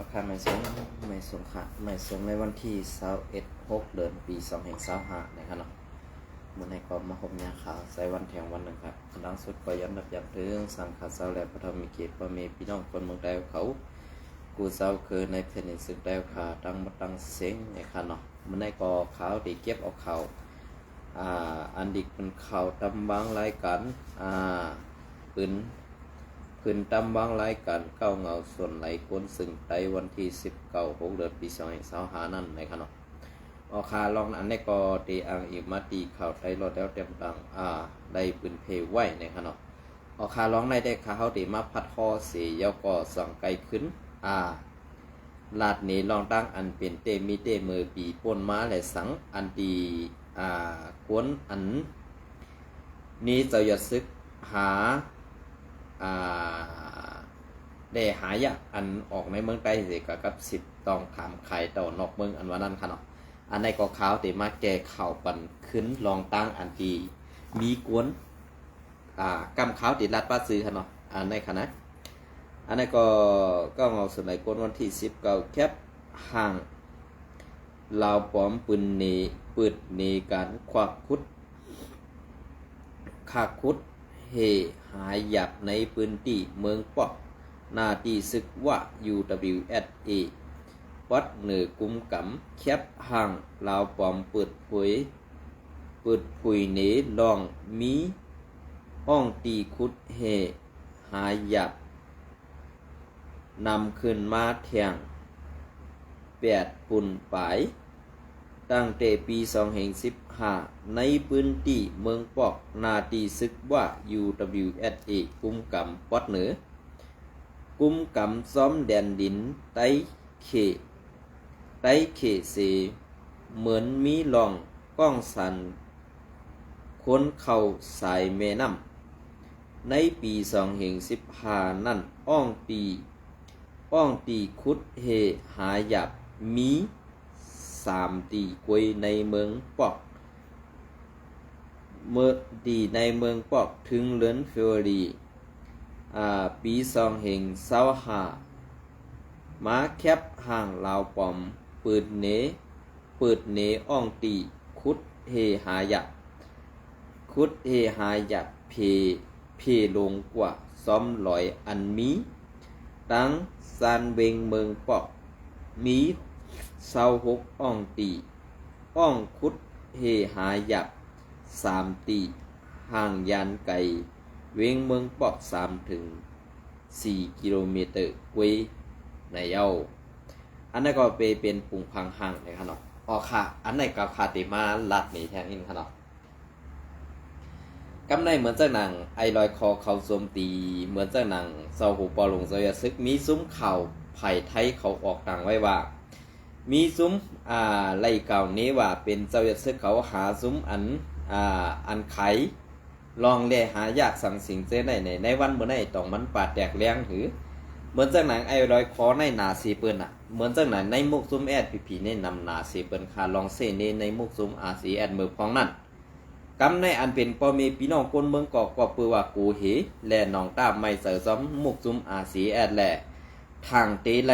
ราคาไม่สงค่ะไม่สงในวันที่21 6เดือนปี2025นะครับเนาะเมื่อในกรอบมาพบเนี่ยข่าวใส่วันแทงวันหนึ่งครับดังสุดก็ย้ำนับย้ำถึงสังขารเสาและพระธรรมเกียรติพระเมพี่น้องคนเมืองใดเขากูเสาคือในแผ่นดินสึกได้ข่าตั้งมาตั้งเสียงนะครับเนาะเมื่อในกอข่าวที่เก็บเอาข่าวอันดิกเป็นข่าวตำบางรายการปืนตำบางรายการเก้าเงาส่วนไหลก้นซึ่งไตวันที่19 6เดือนปี2025นั่นในขณะออคาลองอันนี้ก็ตีอังอีกมาตีข่าวไตรอดแล้วเต็มตังได้ปืนเพไว้ในขณะออคาลองในได้ข่าวตีมาพัดคอเสียยก็สั่งไกลขึ้นลาดนี้ลองตั้งอันเป็นเตมีเตมือปีป่นมาและสังอันตีกวนอันนี้จะหยัดซึกหาได้หายะอันออกในเมืองใต้สิกับ10 ตองขามไข่ต่อนอกเมืองอันว่านั้นค่ะเนาะอันในก็ขาวแต่มาแก่ข่าวปันขึ้นลองตั้งอันตีมีกวนกำขาวติดรัดป้าซื้อค่ะเนาะอันในคณะอันนี้ก็เอาส่วนไหนกวนวันที่19แคบห่างลาวปลอมปืนเนปืดเนการควักคุดขาคุดเฮหายหยับในพื้นที่เมืองปอกนาตีซึกว่า UWSA วัดเหนือกุมกำแคบห่างลาวปลอมเปิดผุยเนลองมีห้องตีคุดเฮหายหยับนำขึ้นมาแทง8 ปุ่นปลายตั้งแต่ปี2015ในพื้นที่เมืองปอกนาตีซึกว่า UWSA กุมกำปอดเหนือกุมกำซ้อมแดนดินไต้เขเสเหมือนมีลองก้องสันค้นเข้าสายแม่น้ำในปี2015นั่นอ้องตีคุดเฮหาหยับมี3 ตีกวยในเมืองปอกเมื่อดีในเมืองปอกถึงเลือนเฟวรีปี2025มาแคบห่างลาวปอมเปิดเนอ่องตีคุดเฮหาหยับเพลงกว่าซ้อมลอยอันมีตั้งซานเวงเมืองปอกมี26 อ่องตีอ่องคุดเฮหาหยับ3 ตีห่างยานไกลเวงเมืองปอก3 ถึง 4 กิโลเมตรกวยในเย้าอันนั้นก็เป็นปุ่งพังห่างในขนาดค่ะอันไหนก็คาติมาลัดนี่แทงอินขนาดกำในเหมือนเจ้าหนังไอลอยคอเขาสวมตีเหมือนเจ้าหนังเซาหูปอลงเซยซึกมีซุ้มเข่าไผ่ไทยเขาออกต่างไว้ว่ามีซุ้มไล่เก่านี้ว่าเป็นเจ้าหยัดซึกเขาหาซุ้มอันไขลองแลหายากสั่งสิ่งเจ้ในในวันเมื่อไหร่ต้องมันปาดแตกแรงหือเหมือนเจ้าหนังไอลอยคอในนาซีเปิ้นเหมือนเจ้าหนังในมุกซุ้มแอดพีในนำนาซีเปิ้นคาลองเซเนในมุกซุ้มซีแอดมือพองนั่นกำในอันเป็นพ่อเมพี่น้องคนเมืองกอกก็ปือว่ากูเหและน้องตามไม่เสือซ้อมมุกซุ้มซีแอดแหละทางเตไล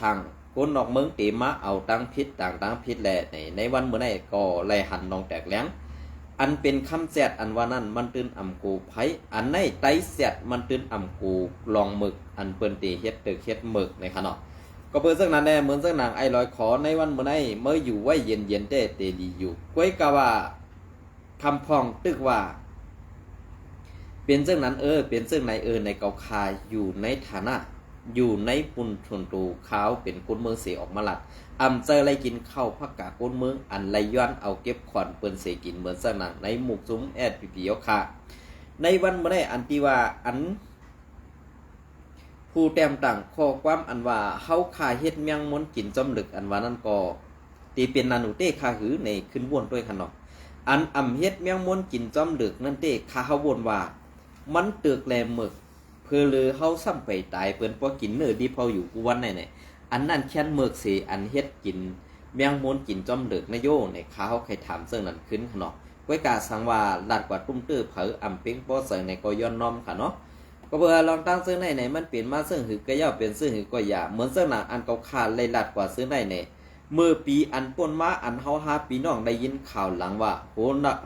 ทางคนนอกเมืองเตมาเอาตั้งพิษต่างพิษแหละในวันเมื่อไหร่ก็ไล่หันน้องแตกแหลงอันเป็นคำแซดอันว่านั้นมันตื่นอ่ำกูไผอันในไตแซดมันตื่นอ่ำกูลองหมึกอันเปิ้นตีเฮ็ดตึกเฮ็ดหมึกในขณะก็เปิ้นซึ่งนั้นแน่เหมือนซึ่งนางไอลอยขอในวันเมื่อไหร่เมื่ออยู่ไว้เย็นเตดีอยู่ก้วยกะว่าคำพองตึกว่าเป็นซึ่งนั้นเป็นซึ่งในในเกาคาอยู่ในฐานะอยู่ในปุ่นชนตูขาวเป็นก้นเมืองเสียออกมาหลัดเจอไรกินข้าวพักกาก้นเมืองอันไรย้อนเอาเก็บขวัญเปิ้นเสกินเหมือนสนังในหมุกซุ้มแอดพียค่ะในวันเมื่อได้อันที่ว่าอันผู้แต้มต่างข้อความอันว่าเฮาขาเฮ็ดเมียงมนกินจอมลึกอันว่านั้นก็ตีเป็นนานุเต้คาหือในขึ้นวนด้วยขนมอันเฮ็ดเมียงมนกินจอมลึกนั่นเต้คาเฮาวนว่ามันเตือกแลหมึกเพื่อเลยเฮาซ้ำไปตายเปิ้นพอกินเนื้อดีพออยู่กูวันไหนอันนั้นแค่นเมือกเสอันเฮ็ดกินเมียงมนกินจอมเลิกนโยในข้าวใครถามเสื่องนั้นขึ้นขนาดก้วยกาสังว่าลาดกว่าตุ้มตื้อเผอเป็งป้อเสในก็ย้อนน้อมค่ะเนาะ ก็เพื่อลองตั้งซื้อในไหนมันเปลี่ยนมาซึ่งหือก็ย่อเป็นซื้อหือก็อย่าเหมือนซึ่งหนังอันเก่าขาดเลยลัดกว่าซื้อในไหนเมื่อปีอันป่นมาอันเฮาหาปีน้องได้ยินข่าวหลังว่าโ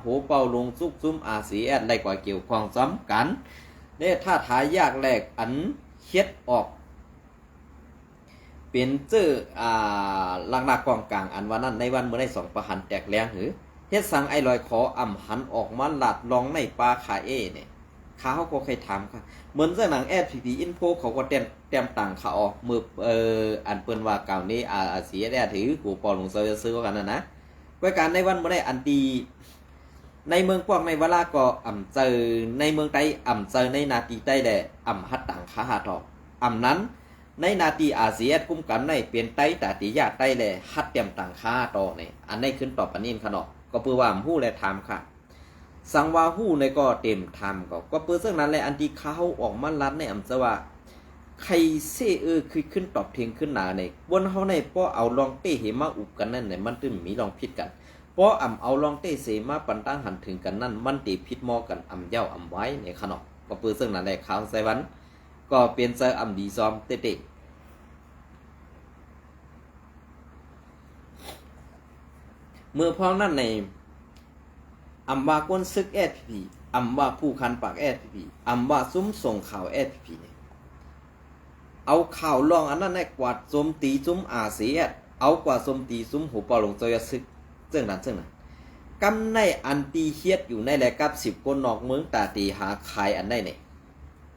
หเป่าลงซุกซุมอาซีแอดได้กว่าเกี่ยวข้องซ้ำกันเนี่ยถ้าทายากแรกอันเฮ็ดออกเป็นชื่อลักกองกลางอันวันนั้นในวันเมื่อได้2ประหันแตกแรงหือเฮ็ดสั่งไอ้ลอยขออ่ำหันออกมาลาดลองในปลาขาเนี่ยข้าเขาก็เคยถามค่ะเหมือนเสื้อหนัง FPP Info เขาก็เต็มต่างเขาออกมืออันเปิ้นว่าเก่านี้สีได้ถือกูปอลงเซอร์ซื้อกันนะด้วยการในวันเมื่อได้อันดีในเมืองพวกในเวลาก็อ่ำเจอในเมืองใต้อ่ำเจอในนาทีใต้แหละอ่ำฮัดต่างขาหาทอกอ่ำนั้นในนาทีอาเซียนกุ้มกันในเปลี่ยนไต้แต่ติยาใต้แหละฮัดเต็มต่างขาต่อเนี่ยอันนี้ขึ้นตอบปันนินขนอกก็เพื่อว่าหู้และถามค่ะสังวาหู้ในก็เต็มทำก็เพื่อซึ่งนั้นแหละอันที่เขาออกมาลัดในอ่ำจะว่าใครเซ่คือขึ้นตอบเทียงขึ้นหนาในบนเขาในป้อเอาลองเต้เหมาอุบกันนั่นเนี่ยมันตึมมีลองผิดกันป้ออ่ำเอาลองเต้เสมาปันตั้งหันถึงกันนั่นมันตีผิดมอกันอ่ำเย้าอ่ำไว้ในขนอกก็เพื่อซึ่งนั้นแหละข่าวไซวันก็เปลี่ยนเซอร์อ่ำดีซอมเต้เมื่อพ้องนั่นในอำว่าก้นซึก FPP อำว่าผู้คันปาก FPP อำว่าซุ้มส่งข่าว FPP เนี่ยเอาข่าวลองอันนั้นในกวาดโจมตีซุ้มอาเซียนเอากว่าโจมตีซุ้มหูปอลงโจยซึกเจ้านั้นกำในอันตีเฮียดอยู่ในแหละกับ10คนนอกเมืองตาตีหาขายอันได้เนี่ย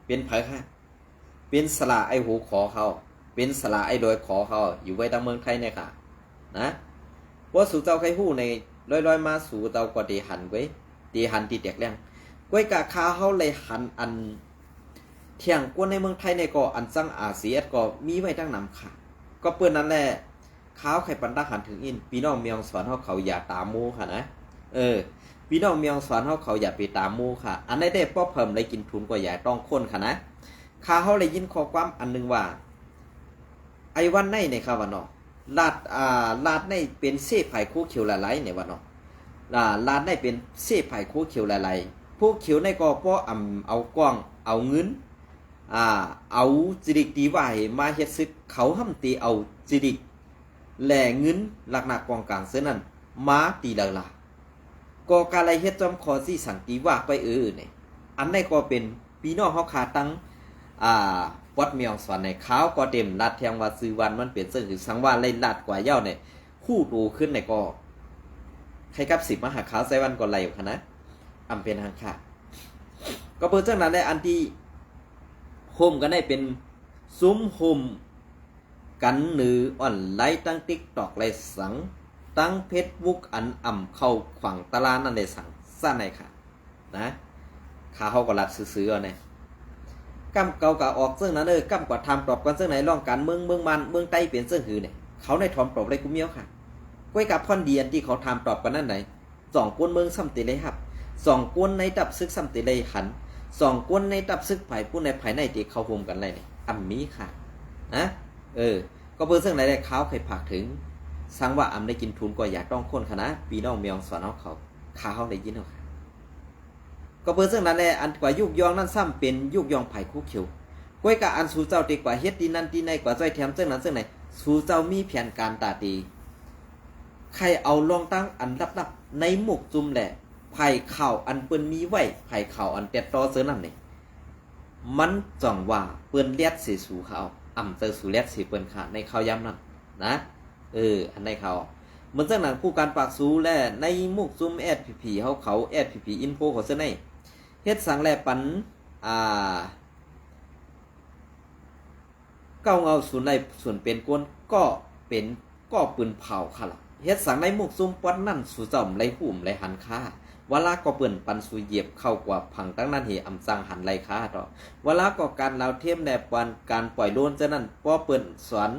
เป็นไผค่ะเป็นสลาไอหูขอเขาเป็นสลาไอโดยขอเขาอยู่ไว้ทางเมืองไทยเนี่ยค่ะนะว่าสู่เจ้าใครหู้ในลอยมาสู่เตากว่าตีหันไว้ตีหันตีแตกแรงไว้กะคาเขาเลยหันอันเที่ยงกวนในเมืองไทยในก็อันซังอาเซียนก็มีไว้ตั้งนำค่ะก็เปิ้นนั่นแหละข้าวไข่ปันตาหันถึงอินพี่น้องเมียงสอนเขาอย่าตามมูค่ะนะพี่น้องเมียงสอนเขาอย่าไปตามมูค่ะอันนี้ได้ป้อเพิ่มเลยกินทุนกว่าอย่าต้องค้นค่ะนะข้าเขาเลยยินข้อความอันนึงว่าไอ้วันไหนในค่ะวันเนาะลาดในเป็นเส้ไผ่คู่เขียวหลายๆในวันเนาะลาดในเป็นเส้ไผ่คู่เขียวหลายๆผู้เขียวในก็ป้อเอากล้องเอาเงินเอาจิริกตีว่ามาเฮ็ดซึกเขาห้ำตีเอาจิริกแหล่เงินหลักหนักกองกลางเส้นนั้นมาตีละก็การไรเฮ็ดจอมคอซี่สั่งตีว่าไปเนี่ยอันในก็เป็นพี่น้องเขาขาตั้งวัดเมียงสวนในข้าวก็เต็มลัดเทียงว่าซื้อวันมันเปลี่ยนซึ่งคือสังว่าเลยลัดกว่าเย้าเนี่ยคู่ดูขึ้นในก็ใครกับ10มหาข้าวไซวันก็ไหลอยู่ค่ะนะอำเป็นทางค่ะก็เปิดจังนั้นได้อันที่โฮมกันได้เป็นซุ้มโฮมกันหรือออนไลน์ตั้ง TikTok เลยสังตั้ง Facebook อันเข้าขวางตลาดนั่นได้สั่งซ่าในค่ะนะข้าเขาก็ลัดซื้อๆเนี่ยกำเก่ากะออกซึ่งนั้นกำกว่าทำปรอบกันซึ่งไหนร่องการเมืองมันเมืองใต้เปลี่ยนซึ่งหือเนี่ยเขาในทอมปรอบอะไรกูเมียวค่ะก้อยกับพ่อนเดียนที่เขาทำปรอบกันนั่นไหน2 กวนเมืองซ้ำติเลยครับ2 กวนในดับซึกซ้ำติเลยหัน2 กวนในดับซึกไผ่ผู้ในภายในที่เขาโฮมกันอะไรเนี่ยมีค่ะนะก็เพื่อซึ่งไหนได้เขาเคยผักถึงสร้างว่าได้กินทุนก็อยากต้องค้นคณะปีน้องเมียงสอนเขาเขาได้ยินเขาก็เพื่อซึ่งนั้นแหละอันกว่ายุกยองนั่นซ้ำเป็นยุกยองไผ่คู่เขียวก้อยกับอันสู่เจ้าตีกว่าเฮ็ดดีนั่นดีในกว่าใจแถมซึ่งนั้นซึ่งไหนสู่เจ้ามีแผนการตาตีใครเอาลองตั้งอันลับๆในหมกจุ่มแหละไผ่ข่าวอันเปิ้นมีไว้ไผ่ข่าวอันเต็ดต่อเสือนั่นนี่มันจ่องว่าเปิ้นเลียดสิสู่เขาเจอสู่เลียดสิเปิ้นขาในข่าวยามนั้นนะอันในเขาเหมือนจังนั้นผู้การปากสูและในมุกซุ่ม FPP เขา FPP Info เขาเสื้อในเฮ็ดสังแลปันเก้าเงาส่วนในส่วนเป็นกวนก็เป็นก็ปืนเผาค่ะล่ะเฮ็ดสังในมุกซุ่มปันนั่นสู่จอมไรหุ่มไรหันค่าเวลาก็เปิ้นปันสู่เหยียบเข้ากว่าผังตั้งนั้นเหสังหันไรค่าต่อเวลาก็การลาวเทียมแนบวันการปล่อยโลนจะนั่นป้อเปิ้นสอน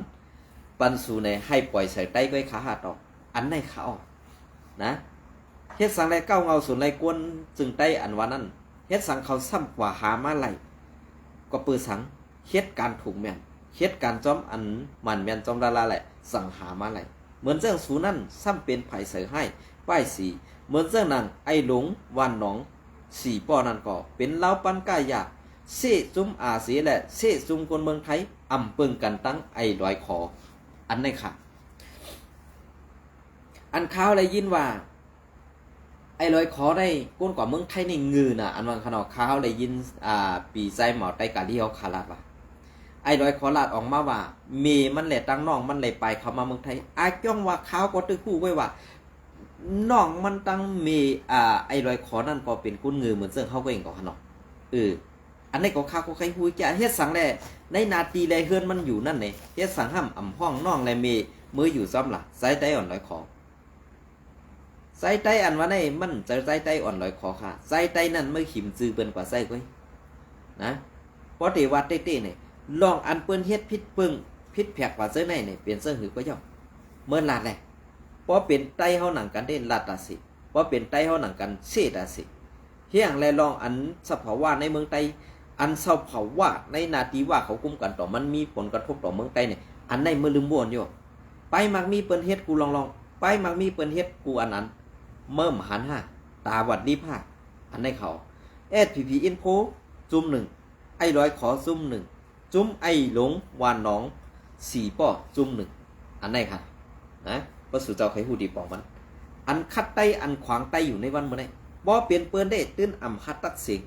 ปันสู่ในให้ปล่อยใส่ใต้ก้อยขาหาต่ออันในเขานะเฮ็ดสังในเก้าเงาส่วนในกวนจึงใต้อันว่านั้นเฮ็ดสังเขาซ้ำกว่าหามาไหลก็ปือสังเฮ็ดการถูกแม่นเฮ็ดการจอมอันมันแม่นจอมดาราแหละสั่งหามาไหลเหมือนเจ้าสูนั่นซ้ำเป็นไผ่เสือให้ป้ายสีเหมือนเจ้านั่งไอ้หลงวันหนอง4 ป้อนั่นก็เป็นเล้าปันก้ายาก เสซุมอาเสียและเสซุมคนเมืองไทยอำเปิงกันตั้งไอ้ลอยคออันนี้ค่ะอันข้าวได้ยินว่าไอ้ลอยคอได้ก้นกว่าเมืองไทยในงือน่ะอันวันขนอข้าวได้ยินปีไซหมอไตกาที่เขาคาราดว่าไอ้ลอยคอลาดออกมาว่าเมมันแหละตั้งน้องมันเลยไปเข้ามาเมืองไทยอาจ้องว่าข้าวก็ตื้อคู่ไว้ว่าน้องมันตั้งเมไอ้ลอยคอนั่นก็เป็นกุ้นงือเหมือนเสื่องเขาก็เองก็ขนออันนี้ก็ข้าวก็ใครหูจะเฮ็ดสังแลในนาทีแลเฮือนมันอยู่นั่นเนี่ยเฮ็ดสังห้ำอ่ำห้องน้องแลเมมืออยู่ซ้ำล่ะไซไตอ่อนลอยคอไซไตอันว่าในมันจะไซไตอ่อนลอยคอค่ะไซไตนั่นเมื่อขิมจือเปิ้นกว่าไซก้อยนะเพราะเทวัดเต้ๆเนี่ยลองอันเปิ้นเฮ็ดพิษเปิงพิษแผกกว่าเสื้อในเนี่ยเปลี่ยนเสื้อหือก็ย่อมเมื่อลาดแหละเพราะเป็นไตเฮาหนังกันได้ลาดตาสิเพราะเป็นไตเฮาหนังกันเสตาสิเฮียงแลลองอันสภาวะในเมืองไทยอันเศร้าเผาว่าในนาทีว่าเขากุมกันต่อมันมีผลกระทบต่อเมืองไทยเนี่ยอันในมือลืมบ่วนอยู่ไปมักมีเปิ้นเฮ็ดกูลองไปมักมีเปิ้นเฮ็ดกูอันนั้นเมิ่มหันห้าตาวัดดีภาคอันในเขา SPP Info จุ่ม1ไอ้ร้อยขอจุ่ม1จุ่มไอ้หลงวานน้อง4ป้อจุ่ม1อันในค่ะนะบ่สู่เจ้าใครฮู้ดีปองมันอันคัดไตอันขวางไตอยู่ในวันมื้อนี้บ่เปลี่ยนเปิ้นได้ตื้นอำคัดตักเสียง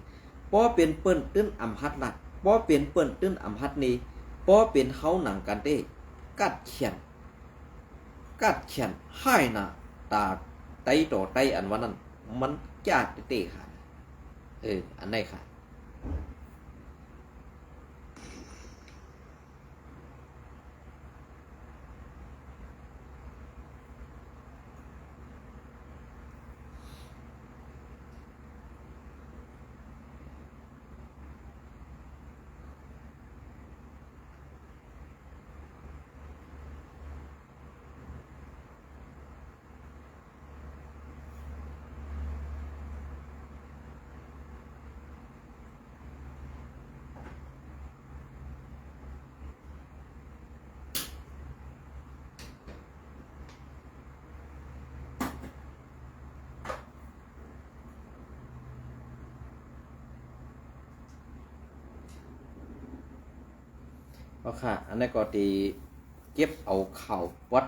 บ่เปลี่ยนเปิ้นตื้นอำคัดลัดบ่เปลี่ยนเปิ้นตื้นอำคัดนี้บ่เปลี่ยนเฮาหนังกันได้กัดเขียนให้น่ะตาไตต่อไตอันว่านั้นมันจ้าเต้ๆค่ะอันไหนค่ะเพราะค่ะอันนั้นก็ตีเก็บเอาข่าววัด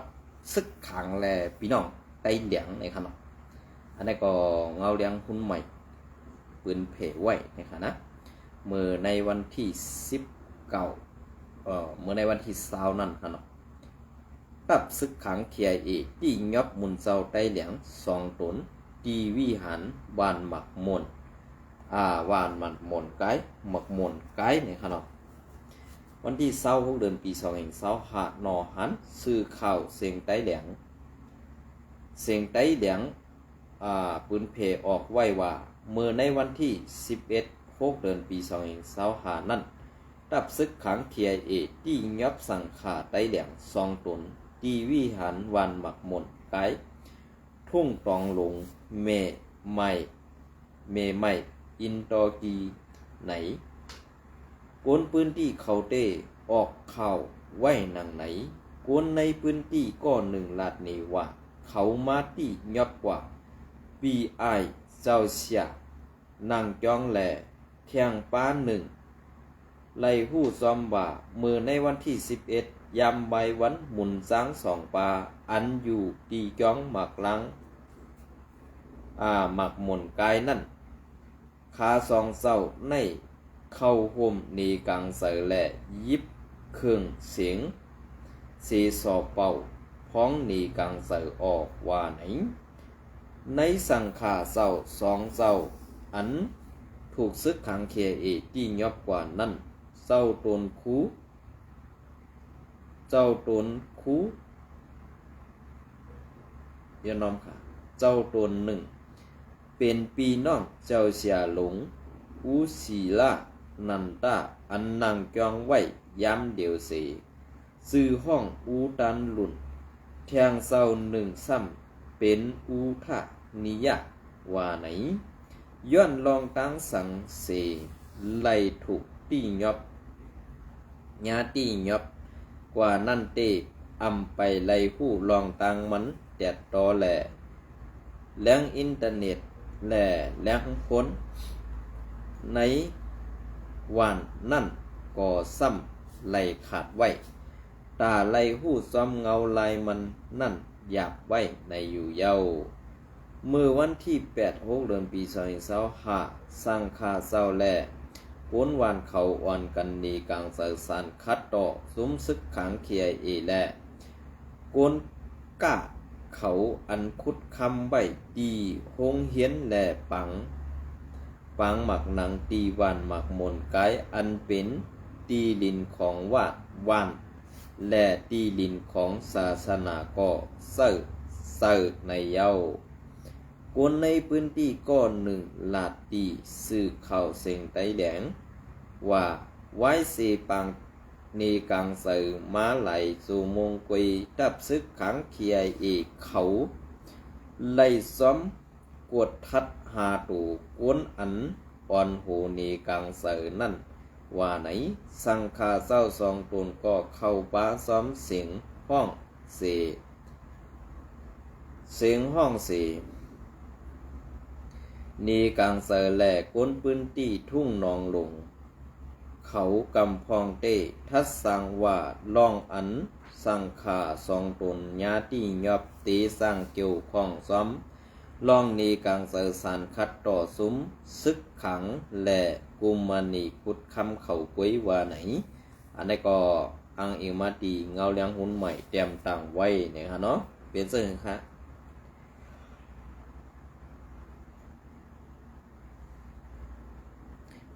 ซึกขังแลพี่น้องไตเหลียงในขณะอันนั้นก็เงาเลี้ยงหุ้นใหม่ปืนเพไว้ในขณะเมื่อในวันที่19เมื่อในวันที่20นั่นขณะกับซึกขังเคียเอที่ยอบมุนเจ้าไตเหลียง2ตนที่วิหารวานหมักมนวานหมักมนไกหมักมนไกในขณะวันที่26เดือนปี2565นอหันซื้อข่าวเสียงไต้เหลียงปืนเพออกไว้ว่าเมื่อในวันที่11 6เดือนปี2565นั้นตับซึกขังเทียเอที่ยับสังขาไต้เหลียง2ตนที่วิหารวันหมักมนไกทุ่งตองหลงเมใหม่อินตอกีไหนกวนพื้นที่เขาเต้ออกข่าวไว้หนังไหนกวนในพื้นที่ก็1ลาดนี้ว่าเขามาที่ยอบกว่าปีไอเจ้าเสียนางจ้องแหล่เทียงป้า1ไล่หู้ซ้อมว่ามือในวันที่11ยามใบวันหมุนสร้าง2ปาอันอยู่ตีจ้องหมักลังหมักหมุนกายนั่นคา2เศร้าในเข้าห่มนีกังเสือและยิบเครื่องเสียงสีสอเป่าพ้องนีกังเสือออกว่าไหนในสังขาเศร้า2เศร้าอันถูกซึกขังเคที่ยอบกว่านั้นเศร้าตนคูยน้อมค่ะเจ้าตน1เป็นปีน้องเจ้าเสียหลงอูสีลานันตาอันนังจองไว้ย้ำเดียวเสซื้อห้องอูตันหลุนแทงเศร้า1ซ้ำเป็นอูทะนิยะว่าไหนย้อนลองตั้งสังเสไล่ถูกตียอบญาตียอบกว่านั่นเตอำไปไล่ผู้ลองตั้งมันแดดตอแหล่แหล่งอินเทอร์เน็ตแหล่แหล่งพ้นใน วานนั่นก่อซ้ำไหลขาดไว้ตาไหลหู้ซ้อมเงาลายมันนั่นหยาบไว้ในอยู่เย้าเมื่อวันที่8 เดือนปี2025สร้างคาเศร้าแลก้นวานเขาอ่อนกันนีกลางเสสานคัดต่อซุ้มซึกขังเคียเอแลก้นก้าเขาอันคุดคำใบดีหงเฮียนแหล่ปังหมักหนังตีวานหมักมนไกอันเป็นตีลินของวาน และตีลินของศาสนาก็เสิร์ในเย้าคนในพื้นที่ก้อนหนึ่งลาดตีสื่อข่าวเสียงไต้แหลงว่าไว้เสปังในกลางเสือม้าไหลสู่มงกุยดับซึกขังเคียเอกเขาไล่ซ้อมกวดทัดหาตูกวนอันอ่อนโหในกลางเสือนั่นว่าไหนสังฆาเจ้าสองตนก็เข้าป้าซ้อมเสียงห้องเสียงห้องเสนีกลางเสือแหลกก้นพื้นที่ทุ่งนองลงเขากำพองเต้ทัดสังว่าลองอันสังขาสองตนญาติยอบตีสร้างเกี่ยวข้องซ้อมลองนีกลางเสือสารคัดต่อซุ้มซึกขังและกุมมานีพุดคำเขากุ้ยว่าไหนอันนี้ก็อังเอมาตีเงาเลี้ยงหุ่นใหม่เตรียมต่างไว้เนี่ยค่ะเนาะเป็นซึ่งค่ะ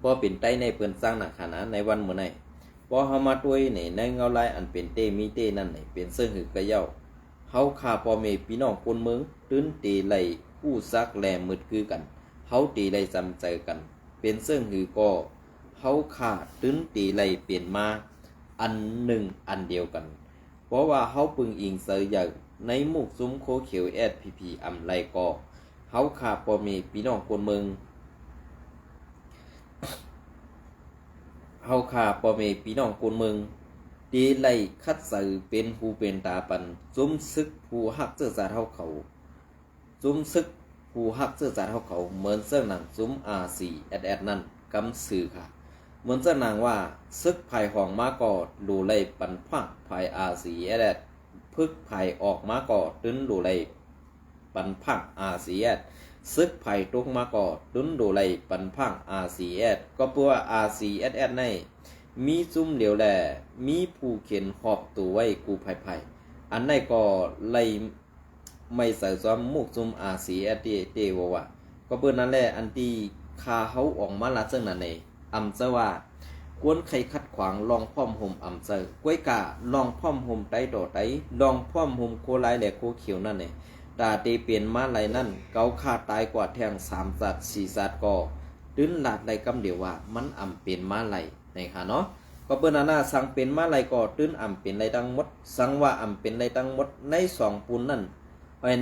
พอเป็นใต้ในเปิ้นสร้างหนักขนาดในวันเมื่อไหร่พอเฮามาด้วยในเงาลายอันเป็นเตมีเตนั่นไหนเป็นซึ่งหือกระเย้าเฮาขาพ่อแม่พี่น้องคนเมืองตื้นตีไหลผู้ซักแลมืดคือกันเฮาตีไหลจำใจกันเป็นซึ่งหือก็เฮาขาตื้นตีไหลเปลี่ยนมาอันหนึ่งอันเดียวกันเพราะว่าเฮาปึงอิงเสยอย่างในหมู่ซุ้มโคเขียวSPPอำไลก็เฮาขาพ่อแม่พี่น้องคนเมืองเฮาขาพ่อแม่พี่น้องคนเมืองตีไล่คัดสื่อเป็นหูเป็นตาปันซุ้มซึกผู้ฮักเสื้อสาเท่าเขาซุ้มซึกผู้ฮักเสื้อสาเท่าเขาเหมือนเสื้อหนังซุ้มRCSSนั่นกำสื่อค่ะเหมือนเสื้อหนังว่าซึกภายห้องมาก่อดูไล่ปันพังภาย RCSS พึกภายออกมาก่อตึ้นดูไล่ปันพัง RCSS ซึกภายตุกมาก่อตึ้นดูไล่ปันพัง RCSS ก็เพื่อ RCSS ในมีซุ้มเหลียวแลมีผู้เขียนหอบตัวไว้กูไผ่อันไหนก็ไล่ไม่ใส่ซ้อมมุกซุ้มRCSS ว่าก็เปิ้นนั่นแหละอันที่คาเฮาออกมาละซึ่งนั่นเองอำเจว่ากวนใครคัดขวางลองพร้อมห่มอำเจอกล้วยกาลองพร้อมห่มไตต่อไตลองพร้อมห่มโคลายและโคเขียวนั่นเองตาเตเปลี่ยนมาไหลนั่นเกาขาตายกว่าแทง3สัตว์4สัตว์ก็ตื้นหลาดไหลกำเดียวว่ามันอำเป็นมาไหลในค่ะเนาะก็เปิ้นน่ะสั่งเป็นมาไหลก็ตื้นอำเป็นไหลทั้งหมดสั่งว่าอำเป็นไหลทั้งหมดใน2ปูนนั่น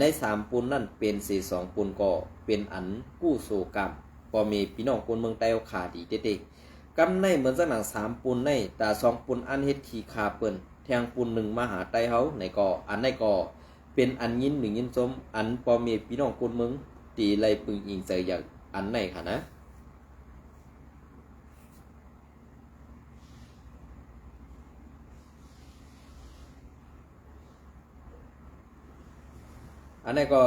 ใน3ปูนนั่นเป็น4 2ปูนก็เป็นอันกู้โซกรรมพอมีพี่น้องคนเมืองใต้เอาขาดีเด็กๆกำในเหมือนสักหนัง3ปูนในแต่2ปูนอันเฮ็ดขี้ขาเปิ้นแทงปูน1มาหาใต้เฮาในก็อันในก็เป็นอันยิน1ยินสมอันพอมีพี่น้องคนเมืองตีไล่ปึงอิงใส่อย่างอันในค่ะนะอันนี้ก็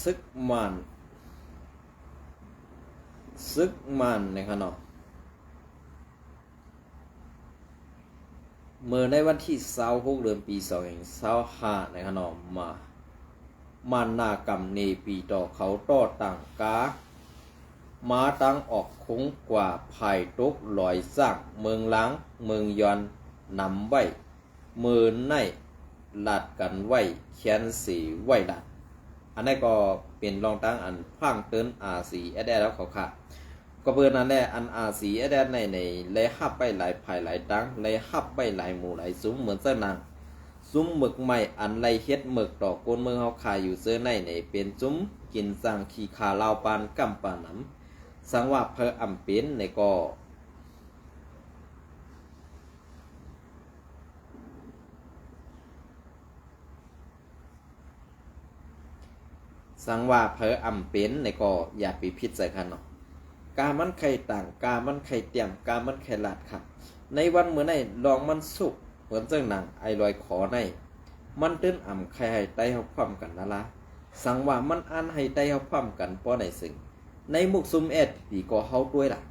ซึกมันนะครับเนาะเมื่อในวันที่26 เดือนปี2025นะครับเนาะมาหน้ากรรมเนปีต่อเขาต่อต่างกามาตั้งออกคงกว่าภายตกลอยสร้างเมืองล้างเมืองยอนนำไว้มือในหลัดกันไว้เขียนสีไว้หลัดอันนี้ก็เป็นรองตั้งอันพังเติ้นRCSSแล้วเขาค่ะก็เพื่อนนั่นแหละอันRCSSในเลยฮับไปหลายภายหลายตั้งเลยฮับไปหลายหมู่หลายซุ้มเหมือนเส้นนางซุ้มหมึกใหม่อันไรเฮ็ดหมึกต่อก้นเมืองเฮาขายอยู่เสื้อในเป็นซุ้มกินสั่งขี้ขาลาวปานกำปาน้ำสังว่าเพออำเป็นในก็สังว่าเพออำเป็นในก็อย่าไปพิษใส่กันเนาะ กามันไข่ต่างกามันไข่เตี่ยมกามันไข่ลาดครับในวันเมื่อไหนลองมันสุกเหมือนเจ้าหนังไอลอยขอในมันตื้นอ่ำไข่ให้ไตเฮาพร้อมกันนะละสั่งว่ามันอันให้ไตเฮาพร้อมกันป้อในสิ่งในมุกซุมเอ็ดปีก็เฮาด้วยล่ะ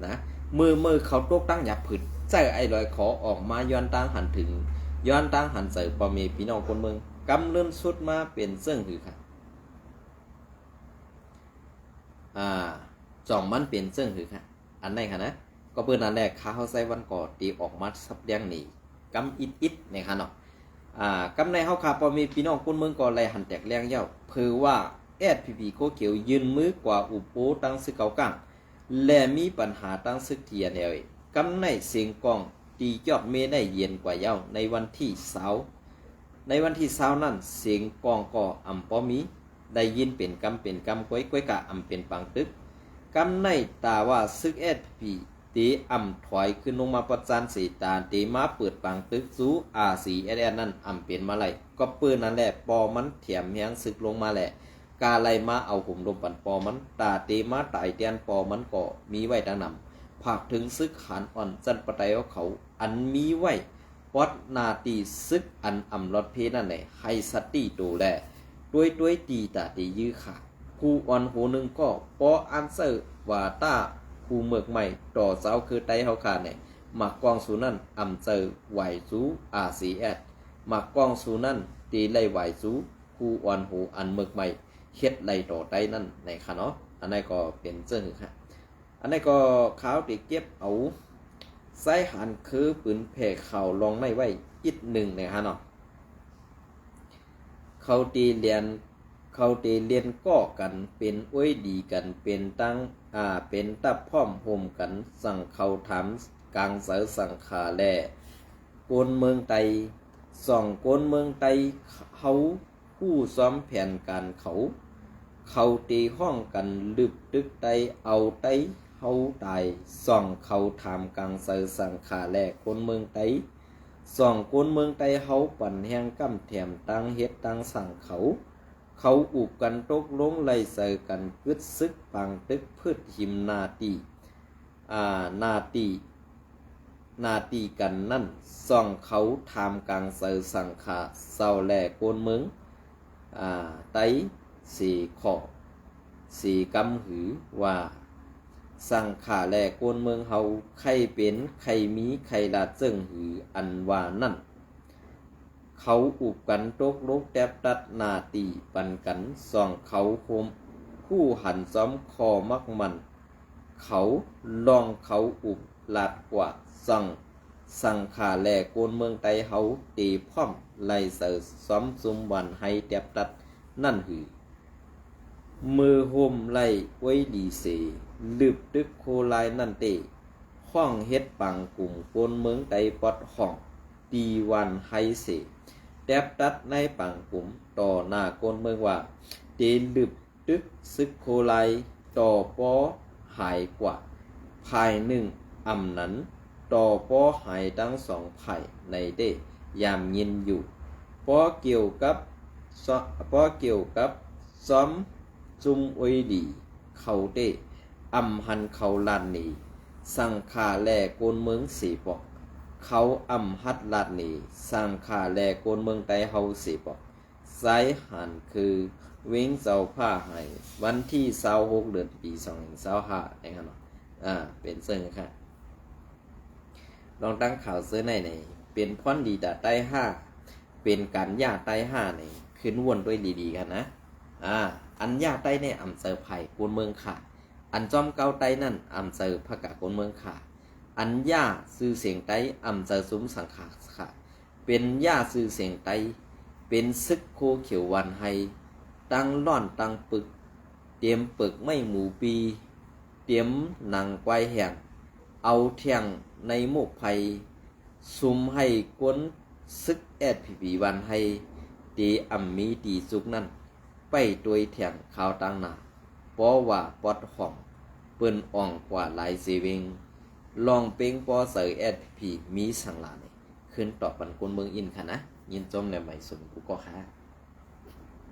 นะมือเขาตกตั้งหยับผึดใจไอลอยขอออกมาย้อนตั้งหันถึงย้อนตั้งหันใส่ปอมีพี่น้องคนเมืองกำเลื่อนสุดมาเป็นเสื่องคือค่ะจ่องมันเป็นเสื่องคือค่ะอันไหนค่ะนะก็เปิดอันแรกข้าเขาใส่วันก่อตีออกมาสับแดงหนีกำอิดในค่ะเนาะกำในเฮาขาพอมีพี่น้องคนเมืองก่อไรหันแตกแรงเย้าเพื่อว่าแอดพีพีโคเขียวยืนมือกว่าอุปโภตั้งซึกเก่ากังและมีปัญหาตั้งซึกเทียนเลยกำในเสียงกองตียอดเมได้เย็นกว่าเย้าในวันที่เสาร์นั้นเสียงกองก่ออ่ำปอมีได้ยินเป็นกำก้อยกะอ่ำเป็นปังตึกกำในตาว่าซึกแอดพีตีอ่ำถอยขึ้นลงมาประจานสีตาตีมาเปิดปังตึกซูRCSS นั่นอ่ำเป็นมาไหลก็ปืนนั่นแหละปอมันเถียมแหงซึกลงมาแหละกาไลมาเอาหุ่มลมปันปอมันตาตีมาตายเตียนปอมันก็มีไว้ดังนำผากถึงซึกขันอ่อนจันปะไตเอาเขาอันมีไว้วัดนาตีซึกอันอ่ำรถเพนั่นแหละให้สติดูแลด้วยตีตาตียื้อขาดผู้อ่อนหูหนึ่งก็ปออันเซอร์ว่าตาผู้เมือกใหม่ต่อเสาคือไตเฮาขาดเนี่ยหมักกองสูนั่นอ่ำเจอไหวซูRCSหมักกองสูนั่นตีไล่ไหวซูผู้อ่อนหูอันเมือกใหม่เฮ็ดไล่ต่อไตนั่นในค่ะเนาะอันนี้ก็เป็นเจ้าหึค่ะอันนี้ก็ขาวตีเก็บเอาไส้หันคือปืนแผ่เข่าลองไม่ไว้อิดหนึ่งเนี่ยฮะเนาะเขาตีเรียนก่อกันเป็นอ้วยดีกันเป็นตั้งเป็นตับพร้อมโฮมกันสั่งเขาถามกลางเสาสั่งขาแลโกนเมืองไตส่องโกนเมืองไตเขาผู้ซ้อมแผนการเขาตีห้องกันลึบตึกไตเอาไตเขาตายส่องเขาถามกลางเสาสั่งขาแลโกนเมืองไตส่องโกนเมืองไตเขาปั่นแห้งกำแถมตั้งเฮ็ดตั้งสั่งเขาอุบกันตกลงไล่ใส่กันกึดซึกปังตึกพืชหิมนาตีกันนั่นส่องเขาทำกลางเสอสังขาเศร้าแหล่โกนเมืองไตสีขอสีกำหือว่าสังขาแหล่โกนเมืองเฮาใครเป็นใครมีใครลาเจิงหืออันว่านั่นเขาอุบกันตกลกแทบตัดนาตีปันกันส่องเขาโคมผู้หันซ้อมคอมักมันเขาลองเขาอุบลาดกว่าสั่งขาแหล่โกนเมืองไตเฮาตีพร้อมไล่เสือซ้อมซุมวันให้แทบตัดนั่นหือมือโฮมไล่ไว้ดีเสลึบตึกโคลายนั่นเตห้องเฮ็ดปังกลุ่มโกนเมืองไตปอดห้องตีวันให้เสแทบตัดในปังกลุ่มต่อหน้าโกนเมืองว่าเตลึบตึกซึกโคลายต่อปอหายกว่าภายหนึ่งอำนั้นต่อปอหายทั้งสองไผ่ในเดยามยินอยู่ปอเกี่ยวกับซ้อมจุมอวยดีเขาเดอำหันเขาลานนีสังขาแลโกนเมืองสีปอกเขาอำหัดลาดนีสังขาแลโกนเมืองไตเฮาสีปอกสายหันคือวิ่งเจ้าผ้าให้วันที่26เดือนปี2025นะครับเนาะเป็นเซิงค่ะลองตั้งข่าวซื้อในเป็นพรดีดาใต้5เป็นการย่าใต้5ในขึ้นวนด้วยดีๆกันนะอันย่าใต้ในอำเภอไผ่กูนเมืองค่ะอันจอมเก้าใต้นั่นอำเภอพะกะกูนเมืองค่ะอันย่าซื้อเสียงใต้อำเภอซุ้มสังขารค่ะเป็นย่าซื้อเสียงใต้เป็นซึกโคเขียววันไฮตั้งล่อนตั้งปึกเตรียมปึกไม่หมูปีเตรียมหนังควายแห้งเอาเทียงในหมกไผ่ซุมให้กวนซึกแอดพีวันให้ตีอ่ำมีตีสุกนั่นไปตัวเทียงข่าวตั้งหนาเพราะว่าปอดห้องเปิ้นอ่องกว่าหลายเซเวงลองเป้งปอเสยแอดพีมีสังหลาขึ้นต่อปันคนเมืองอินค่ะนะยินจมในใหม่สมกูก็ค่ะ